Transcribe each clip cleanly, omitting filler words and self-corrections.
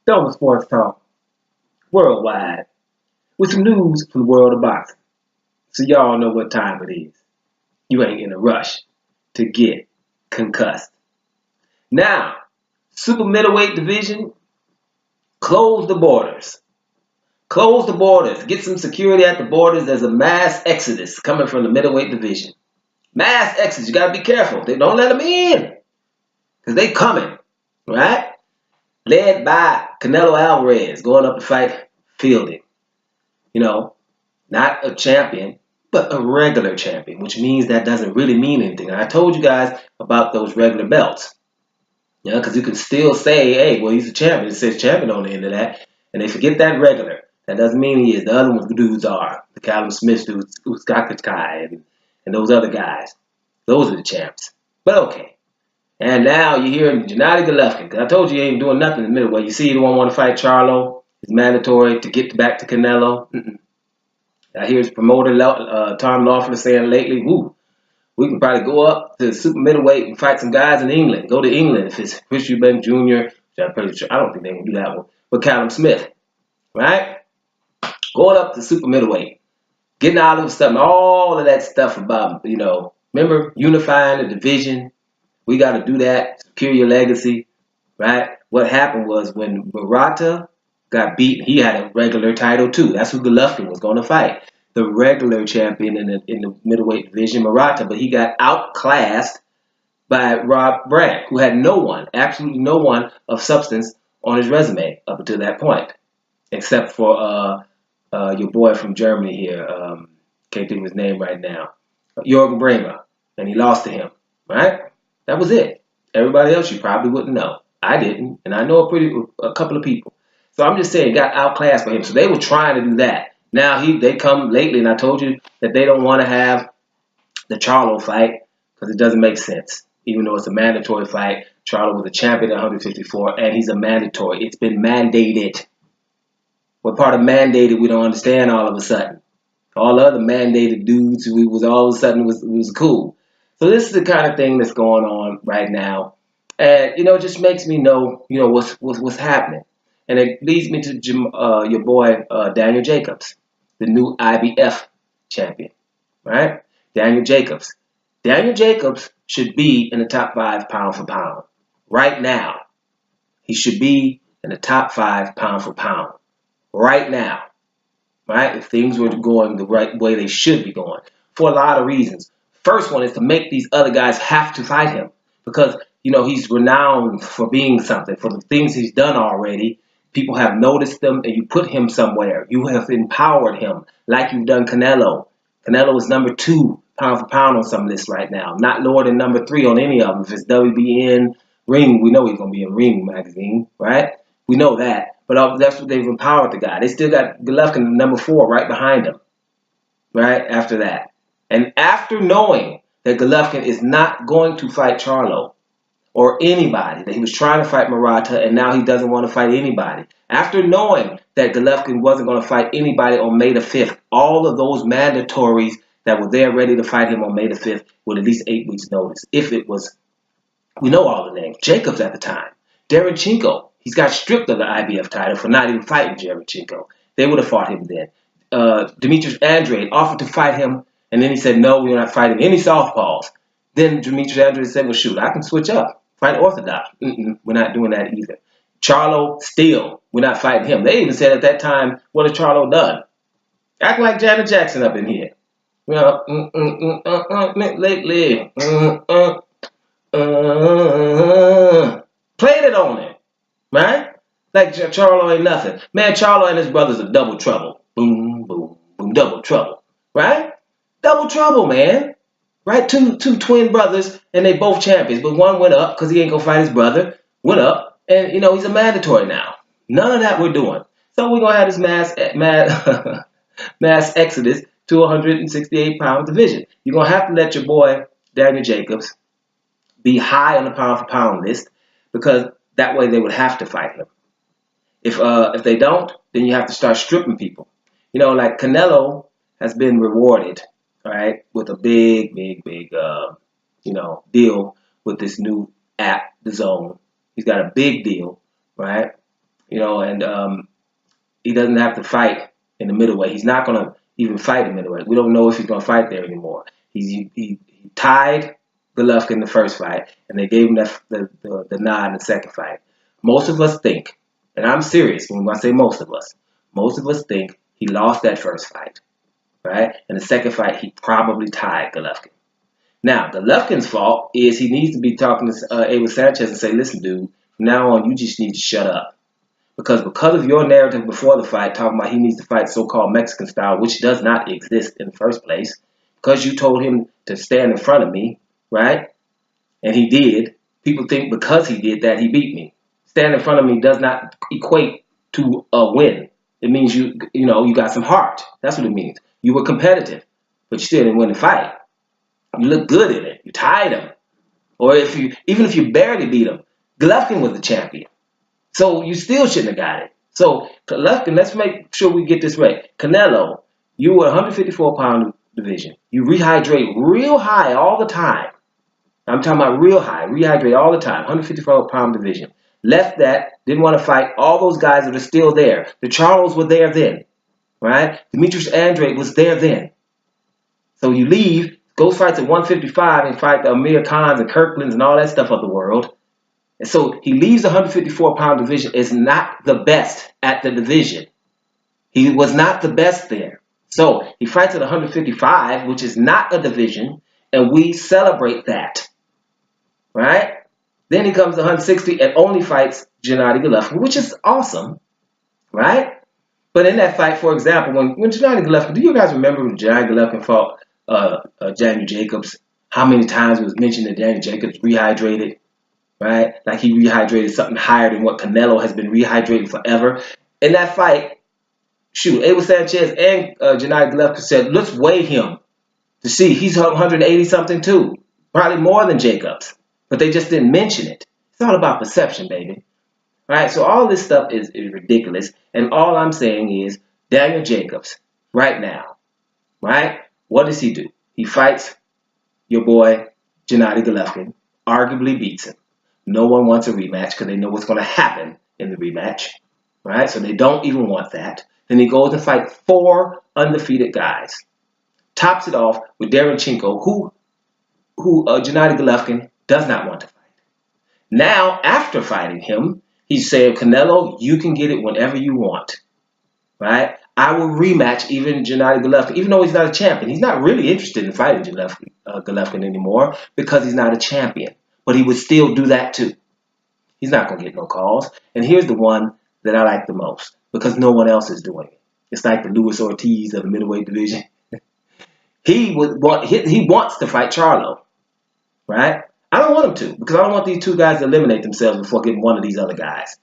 Double Sports Talk, worldwide, with some news from the world of boxing. So y'all know what time it is. You ain't in a rush to get concussed. Now, super middleweight division, close the borders. Close the borders. Get some security at the borders. There's a mass exodus coming from the middleweight division. Mass exodus. You got to be careful. They don't let them in. Because they coming. Right? Led by Canelo Alvarez going up to fight Fielding. You know, not a champion, but a regular champion, which means that doesn't really mean anything. And I told you guys about those regular belts. You know, because you can still say, hey, well, he's a champion. It says champion on the end of that. And they forget that regular. That doesn't mean he is. The other ones, the dudes are. The Callum Smith dudes, Uskakakai, and those other guys. Those are the champs. But okay. And now you're hearing Gennady Golovkin. Because I told you he ain't doing nothing in the middleweight. You see, you don't want to fight Charlo. It's mandatory to get back to Canelo. I hear his promoter, Tom Lawler, saying lately, we can probably go up to super middleweight and fight some guys in England. Go to England if it's Chris Eubank Jr. Which I'm pretty sure. I don't think they can do that one. But Callum Smith. Right? Going up to super middleweight, getting out of something, all of that stuff about, remember unifying the division. We got to do that, secure your legacy, right? What happened was when Murata got beaten, he had a regular title too. That's who Golovkin was going to fight, the regular champion in the middleweight division, Murata. But he got outclassed by Rob Brandt, who had no one, absolutely no one of substance on his resume up until that point, except for your boy from Germany here, can't think of his name right now, Jürgen Bremer, and he lost to him, right? That was it. Everybody else you probably wouldn't know. I didn't, and I know a couple of people. So I'm just saying, got outclassed by him. So they were trying to do that. Now they come lately, and I told you that they don't want to have the Charlo fight because it doesn't make sense. Even though it's a mandatory fight, Charlo was a champion at 154, and he's a mandatory. It's been mandated. What part of mandated we don't understand all of a sudden. All the other mandated dudes who was all of a sudden was cool. So this is the kind of thing that's going on right now. And, it just makes me know, what's happening. And it leads me to your boy, Daniel Jacobs, the new IBF champion, right? Daniel Jacobs. Daniel Jacobs should be in the top 5 pound for pound. Right now. He should be in the top 5 pound for pound. Right now, right? If things were going the right way they should be going, for a lot of reasons. First one is to make these other guys have to fight him because, he's renowned for being something, for the things he's done already. People have noticed them and you put him somewhere. You have empowered him like you've done Canelo. Canelo is number 2 pound for pound on some lists right now, not lower than number 3 on any of them. If it's WBN, Ring, we know he's going to be in Ring magazine, right? We know that. But that's what they've empowered the guy. They still got Golovkin number 4 right behind him. Right after that. And after knowing that Golovkin is not going to fight Charlo or anybody, that he was trying to fight Murata and now he doesn't want to fight anybody. After knowing that Golovkin wasn't going to fight anybody on May the 5th, all of those mandatories that were there ready to fight him on May the 5th with at least 8 weeks notice. If it was, we know all the names. Jacobs at the time. Derenchenko. He's got stripped of the IBF title for not even fighting Derenchenko. They would have fought him then. Demetrius Andrade offered to fight him, and then he said, no, we're not fighting any southpaws. Then Demetrius Andrade said, well, shoot, I can switch up. Fight orthodox. We're not doing that either. Charlo, still, we're not fighting him. They even said at that time, what has Charlo done? Act like Janet Jackson up in here. Lately. Played it on him. Right? Like Charlo ain't nothing. Man, Charlo and his brothers are double trouble. Boom, boom, boom, double trouble. Right? Double trouble, man. Right? Two twin brothers, and they both champions. But one went up because he ain't going to fight his brother. Went up, and, he's a mandatory now. None of that we're doing. So we're going to have this mass exodus to a 168-pound division. You're going to have to let your boy, Daniel Jacobs, be high on the pound-for-pound list because that way they would have to fight him. If they don't, then you have to start stripping people. Like Canelo has been rewarded, right, with a big deal with this new app, The Zone. He's got a big deal, right? you know, and he doesn't have to fight in the middleweight. He's not going to even fight in middleweight. We don't know if he's going to fight there anymore. He tied Golovkin in the first fight, and they gave him the nod in the second fight. Most of us think, and I'm serious when I say most of us think he lost that first fight, right? In the second fight, he probably tied Golovkin. Now, Golovkin's fault is he needs to be talking to Abel Sanchez and say, listen, dude, from now on, you just need to shut up. Because of your narrative before the fight, talking about he needs to fight so-called Mexican style, which does not exist in the first place, because you told him to stand in front of me, right? And he did. People think because he did that, he beat me. Stand in front of me does not equate to a win. It means you got some heart. That's what it means. You were competitive, but you still didn't win the fight. You look good in it. You tied him. Or even if you barely beat him, Golovkin was the champion. So you still shouldn't have got it. So Golovkin, let's make sure we get this right. Canelo, you were 154-pound division. You rehydrate real high all the time. I'm talking about real high. Rehydrate all the time. 154-pound division. Left that. Didn't want to fight all those guys that are still there. The Charlos were there then. Right? Demetrius Andrade was there then. So you leave, go fights at 155 and fight the Amir Khans and Kirklands and all that stuff of the world. And so he leaves the 154-pound division is not the best at the division. He was not the best there. So he fights at 155, which is not a division, and we celebrate that. Right? Then he comes to 160 and only fights Gennady Golovkin, which is awesome. Right? But in that fight, for example, when Gennady Golovkin, do you guys remember when Gennady Golovkin fought Daniel Jacobs? How many times it was mentioned that Daniel Jacobs rehydrated? Right? Like he rehydrated something higher than what Canelo has been rehydrating forever. In that fight, shoot, Abel Sanchez and Gennady Golovkin said, let's weigh him to see. He's 180-something too. Probably more than Jacobs. But they just didn't mention it. It's all about perception, baby. Right? So all this stuff is ridiculous. And all I'm saying is Daniel Jacobs, right now, right? What does he do? He fights your boy Gennady Golovkin, arguably beats him. No one wants a rematch because they know what's going to happen in the rematch. Right? So they don't even want that. Then he goes and fights 4 undefeated guys. Tops it off with Darenchenko, who Gennady Golovkin does not want to fight. Now, after fighting him, he's saying, Canelo, you can get it whenever you want. Right? I will rematch even Gennady Golovkin, even though he's not a champion. He's not really interested in fighting Golovkin anymore because he's not a champion. But he would still do that too. He's not going to get no calls. And here's the one that I like the most because no one else is doing it. It's like the Luis Ortiz of the middleweight division. He wants to fight Charlo. Right? I don't want him to because I don't want these 2 guys to eliminate themselves before getting one of these other guys.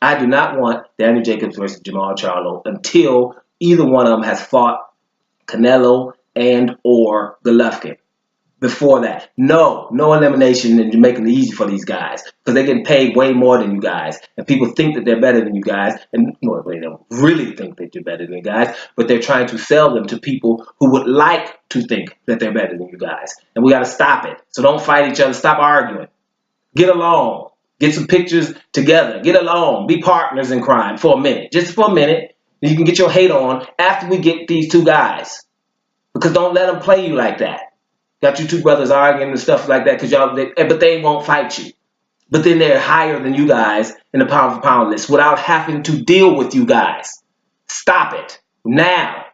I do not want Daniel Jacobs versus Jamal Charlo until either one of them has fought Canelo and or Golovkin. Before that, no elimination, and you're making it easy for these guys because they're getting paid way more than you guys, and people think that they're better than you guys, and well, they don't really think that you're better than you guys, but they're trying to sell them to people who would like to think that they're better than you guys, and we got to stop it. So don't fight each other. Stop arguing. Get along. Get some pictures together. Get along. Be partners in crime for a minute, just for a minute. Then you can get your hate on after we get these 2 guys, because don't let them play you like that. Got you 2 brothers arguing and stuff like that because but they won't fight you. But then they're higher than you guys in the pound for pound list without having to deal with you guys. Stop it now,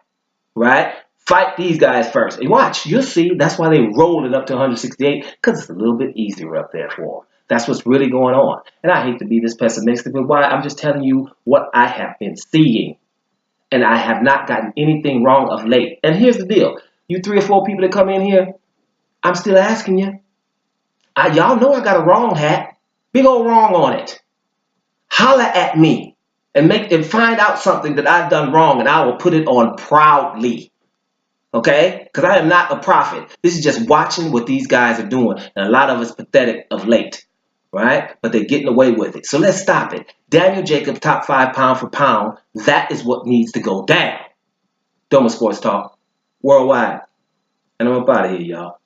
right? Fight these guys first. And watch, you'll see. That's why they rolled it up to 168 because it's a little bit easier up there for them. That's what's really going on. And I hate to be this pessimistic, but why? I'm just telling you what I have been seeing, and I have not gotten anything wrong of late. And here's the deal: you 3 or 4 people that come in here. I'm still asking you. Y'all know I got a wrong hat. Big old wrong on it. Holler at me and find out something that I've done wrong, and I will put it on proudly. Okay? Because I am not a prophet. This is just watching what these guys are doing. And a lot of it's pathetic of late. Right? But they're getting away with it. So let's stop it. Daniel Jacobs, top 5 pound for pound. That is what needs to go down. Doma Sports Talk. Worldwide. And I'm up out of here, y'all.